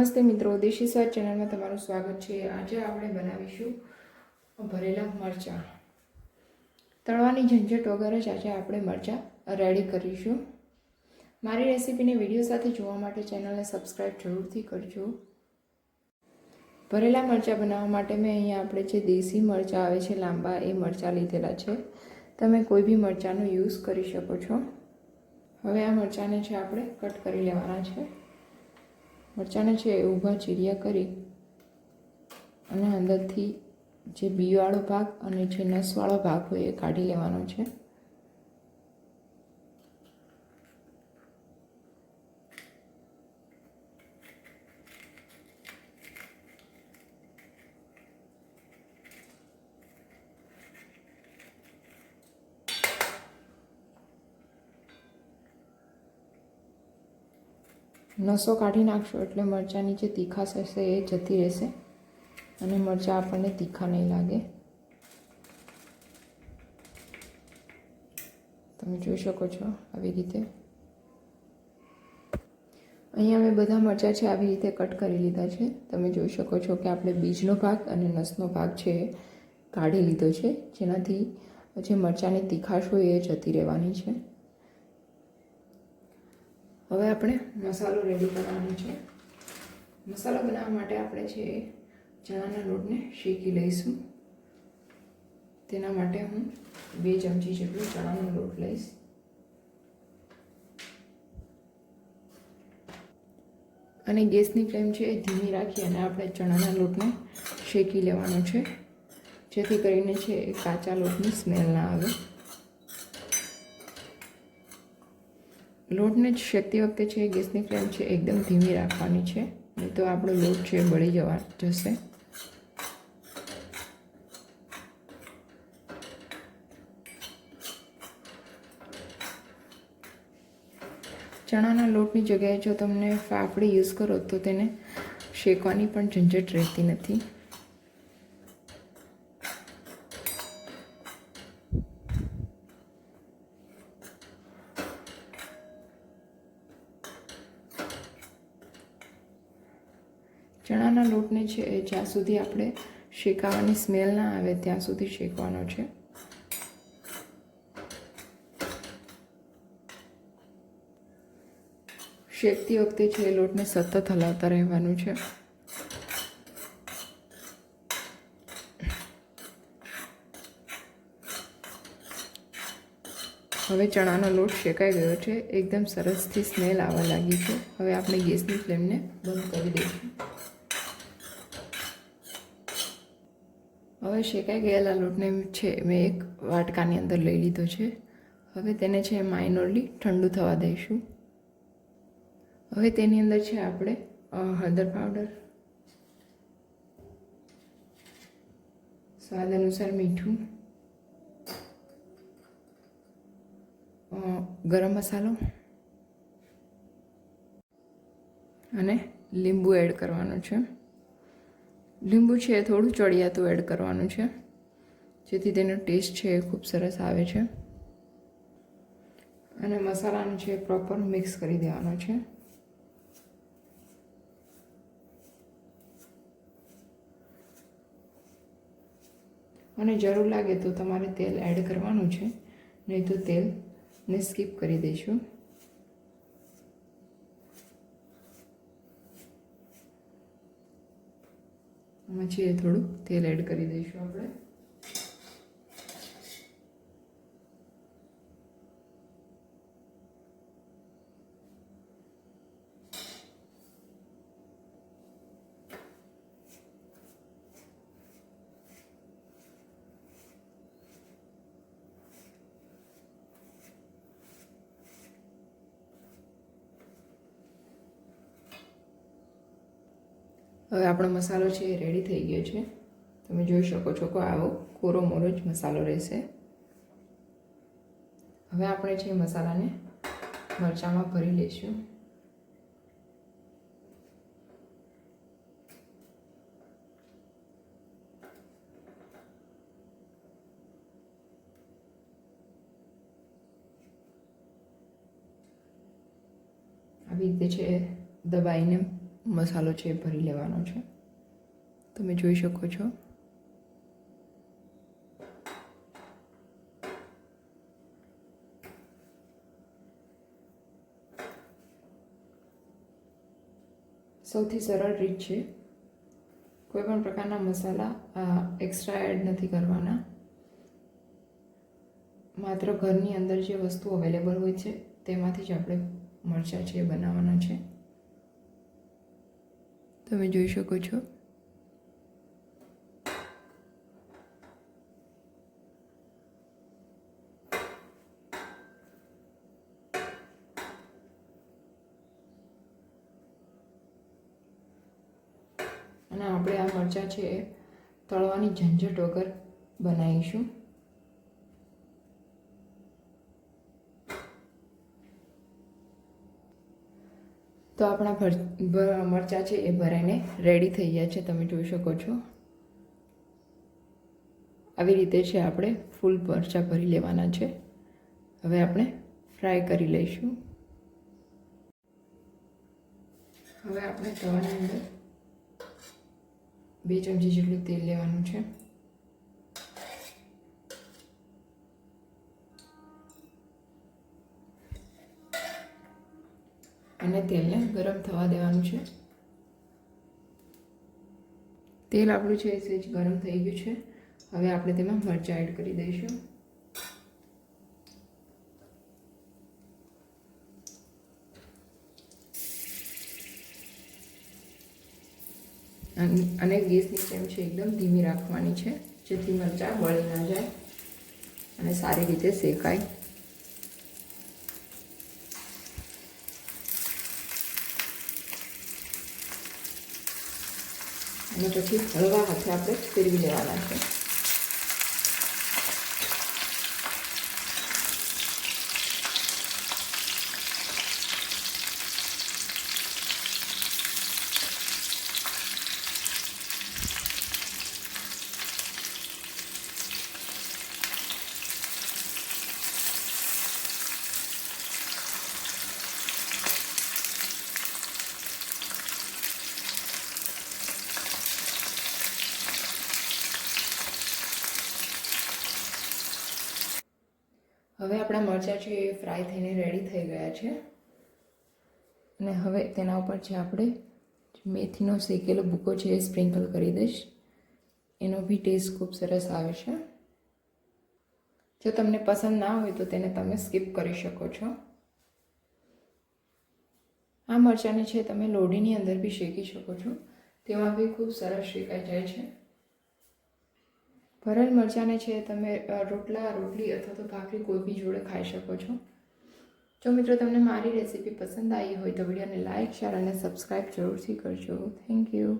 નમસ્તે મિત્રો, દેશી સ્વાદ ચેનલમાં તમારું સ્વાગત છે। આજે આપણે બનાવીશું ભરેલા મરચાં। તળવાની ઝંઝટ વગર જ આજે આપણે મરચાં રેડી કરીશું। મારી રેસીપીને વિડીયો સાથે જોવા માટે ચેનલને સબસ્ક્રાઈબ જરૂરથી કરજો। ભરેલા મરચાં બનાવવા માટે મેં અહીંયા આપણે જે દેશી મરચાં આવે છે લાંબા, એ મરચાં લીધેલા છે। તમે કોઈ બી મરચાંનો યુઝ કરી શકો છો। હવે આ મરચાંને છે આપણે કટ કરી લેવાના છે। મરચાંને છે ઊભા ચીરિયા કરી અને અંદરથી જે બીવાળો ભાગ અને જે નસવાળો ભાગ હોય એ કાઢી લેવાનો છે। નસો કાઢી નાખશો એટલે મરચાંની જે તીખાશ હશે એ જતી રહેશે અને મરચાં આપણને તીખા નહીં લાગે। તમે જોઈ શકો છો આવી રીતે। અહીંયા મેં બધા મરચાં છે આવી રીતે કટ કરી લીધા છે। તમે જોઈ શકો છો કે આપણે બીજનો ભાગ અને નસનો ભાગ છે એ કાઢી લીધો છે, જેનાથી જે મરચાંની તીખાશ હોય એ જતી રહેવાની છે। હવે આપણે મસાલો રેડી કરવાનો છે। મસાલો બનાવવા માટે આપણે છે ચણાના લોટને શેકી લઈશું। તેના માટે હું 2 ચમચી જેટલો ચણાનો લોટ લઈશ અને ગેસની ફ્લેમ છે એ ધીમી રાખી અને આપણે ચણાના લોટને શેકી લેવાનો છે, જેથી કરીને છે એ કાચા લોટની સ્મેલ ના આવે। લોટને શેકતી વખતે છે ગેસની ફ્લેમ છે એકદમ ધીમી રાખવાની છે, નહીં તો આપણો લોટ છે બળી જશે। ચણાના લોટની જગ્યાએ જો તમને ફાફડી યુઝ કરો તો તેને શેકવાની પણ ઝંઝટ રહેતી નથી। ચણાના લોટને છે જ્યાં સુધી આપણે શેકાવાની સ્મેલ ના આવે ત્યાં સુધી શેકવાનો છે। શેકતી વખતે છે લોટને સતત હલાવતા રહેવાનું છે। હવે ચણાનો લોટ શેકાઈ ગયો છે, એકદમ સરસથી સ્મેલ આવવા લાગી છે। હવે આપણે ગેસની ફ્લેમને બંધ કરી દઈશું। હવે શેકાઈ ગયેલા લોટને છે મેં એક વાટકાની અંદર લઈ લીધો છે। હવે તેને છે માઇનરલી ઠંડુ થવા દઈશું। હવે તેની અંદર છે આપણે હળદર પાવડર, સ્વાદ અનુસાર મીઠું, ગરમ મસાલો અને લીંબુ એડ કરવાનું છે। લીંબુ છે થોડું ચડિયાતું એડ કરવાનું છે, જેથી તેનો ટેસ્ટ છે એ ખૂબ સરસ આવે છે। અને મસાલાનું છે પ્રોપર મિક્સ કરી દેવાનો છે। અને જરૂર લાગે તો તમારે તેલ એડ કરવાનું છે, નહીં તો તેલને સ્કીપ કરી દઈશું। આમાં છે થોડું તેલ એડ કરી દઈશું આપણે। હવે આપણો મસાલો છે એ રેડી થઈ ગયો છે। તમે જોઈ શકો છો કે આવો કોરો મોરો જ મસાલો રહેશે। હવે આપણે છે મસાલાને મરચાંમાં ભરી લઈશું। આવી રીતે છે દબાઈને મસાલો છે એ ભરી લેવાનો છે. તમે જોઈ શકો છો. સૌથી સરળ રીત છે. કોઈ પણ પ્રકારના મસાલા એક્સ્ટ્રા એડ નથી કરવાના. માત્ર ઘરની અંદર જે વસ્તુ અવેલેબલ હોય છે તેમાંથી જ આપણે મરચાં છે એ બનાવવાના છે. તમે જોઈ શકો છો. અને આપણે આ મરચાં છે એ તળવાની ઝંઝટ વગર બનાવીશું. તો આપણા મરચાં છે એ ભરાઈને રેડી થઈ ગયા છે. તમે જોઈ શકો છો. આવી રીતે છે આપણે ફૂલ મરચાં ભરી લેવાના છે. હવે આપણે ફ્રાય કરી લઈશું. હવે આપણે તવાની અંદર 2 ચમચી જેટલું તેલ લેવાનું છે. અને તેલને ગરમ થવા દેવાનું છે. તેલ આપણું છે એ સહેજ ગરમ થઈ ગયું છે. હવે આપણે તેમાં મરચાં એડ કરી દઈશું. અને ગેસની ફ્લેમ છે એકદમ ધીમી રાખવાની છે, જેથી મરચાં બળી ના જાય અને સારી રીતે શેકાય. અને પછી હળવા હાથે આપણે ફેરવી લેવાના છે. હવે આપણા મરચાં છે એ ફ્રાય થઈને રેડી થઈ ગયા છે. અને હવે તેના ઉપર છે આપણે મેથીનો શેકેલો ભૂકો છે એ સ્પ્રિંકલ કરી દઈશ. એનો બી ટેસ્ટ ખૂબ સરસ આવે છે. જો તમને પસંદ ના હોય તો તેને તમે સ્કીપ કરી શકો છો. આ મરચાંને છે તમે લોઢીની અંદર બી શેકી શકો છો. તેમાં બી ખૂબ સરસ શેકાઈ જાય છે. ભરેલ મરચાંને છે તમે રોટલા, રોટલી અથવા તો ભાખરી કોઈ બી જોડે ખાઈ શકો છો. જો મિત્રો તમને મારી રેસીપી પસંદ આવી હોય તો વિડીયોને લાઇક, શેર અને સબસ્ક્રાઈબ જરૂરથી કરજો. Thank you.